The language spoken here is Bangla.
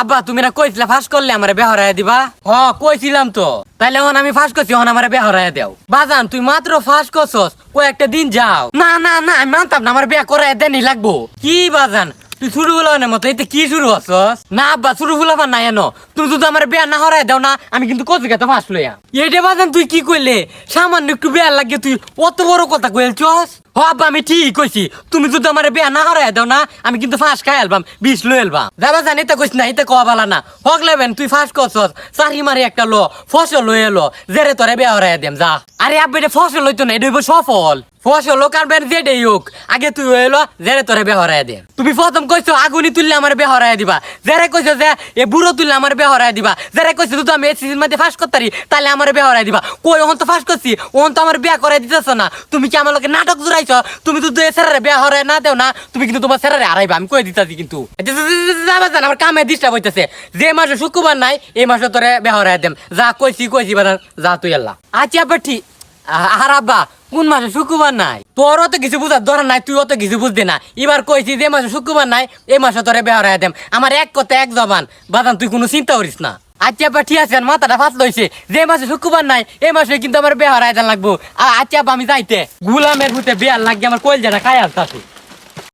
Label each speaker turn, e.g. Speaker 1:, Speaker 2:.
Speaker 1: আব্বা তুমি না কইছিলা ফাঁস করলে আমার বেহরায় দিবা। কইছিলাম তো, তাইলে এখন আমি ফাঁস করছি, এখন আমার বেহরায় দেও। বাজান তুই মাত্র ফাঁস করছস, কয়েকটা দিন যাও। না না না আমি মানতাম না, আমার বিয়া করায় দেনি লাগবো। কি বাজান তুই শুরু হলো না মতো, এতে কি শুরু হচ্ছস? না আব্বা শুরু হলো না এনো, তুমি যদি আমার বিয়া না হরাই দাও না, আমি কিন্তু কত গেতে ফাঁস লইয়া। এইটা বাজান তুই কি কইলে? সামান্য একটু বিয়া লাগে তুই অত বড় কথা কইলছস। আব্বা আমি ঠিক কইছি, তুমি যদি আমার বিয়া না হরাই দাও না, আমি কিন্তু ফাঁস খাই আলবাম, বিষ লই আলবাম। যাবা জান এটা কইস না, এটা কওয়া বালা না। হক লেবেন তুই ফাঁস করছস, চারি মারি একটা লো ফসল লই এলো, জেরে তোরে বিয়া হরাই দেম যা। আরে আব্বা এটা ফসল লইতো না, এটা হইব সফল। ফসল কারবেন যেটাই হোক, আগে তুই এলো জেরে তোরে বেহরাই দে। তুমি প্রথম কইছো আগুনি তুললে আমার বেহরাই দিবা, জেরে কইছো যে এ বুড়ো তুললে আমার বেহরাই দিবা, জেরে কইছো যদি আমি এই সিজন মধ্যে ফাঁস করতারি তাহলে আমার বেহরাই দিবা। কই ওহন তো ফাঁস করছি, ওহন তো আমার বিয়া করাই দিতেছ না। তুমি কি আমার লোকে নাটক জুড়াইছো? তুমি যদি সেরারে বিয়া হরাই না দেও না, তুমি কিন্তু তোমার সেরারে হারাইবা, আমি কই দিতাছি কিন্তু। যাবা জান আমার কামে ডিস্টার্ব হইতেছে। যে মাসে শুক্রবার নাই এই মাসে তোরে বেহরাই দেম, যা কইছি বাজান, যা তুই আল্লাহ। আচ্ছা আব্বা ঠিক। আর আব্বা কোন মাসে শুক্রবার নাই? তোর অত কিছু বুঝার ধরা নাই, তুই অত কিছু বুঝতে না। এবার কইছি যে মাসে শুক্রবার নাই এই মাসে তোরে বেহরাই দেম। আমার এক কথা এক জবান বাদান, তুই কোনো চিন্তা করিস না। আচ্ছা আব্বা ঠিক আছে, মাথাটা ফাট লইছে। যে মাসে শুক্রবার নাই এই মাসে কিন্তু আমার বেহরাই দেন লাগবো। আচ্ছা আব্বা আমি যাইতে, গুলামের ভূতে বেয়ার লাগে আমার কইল যেটা খাই আসতে।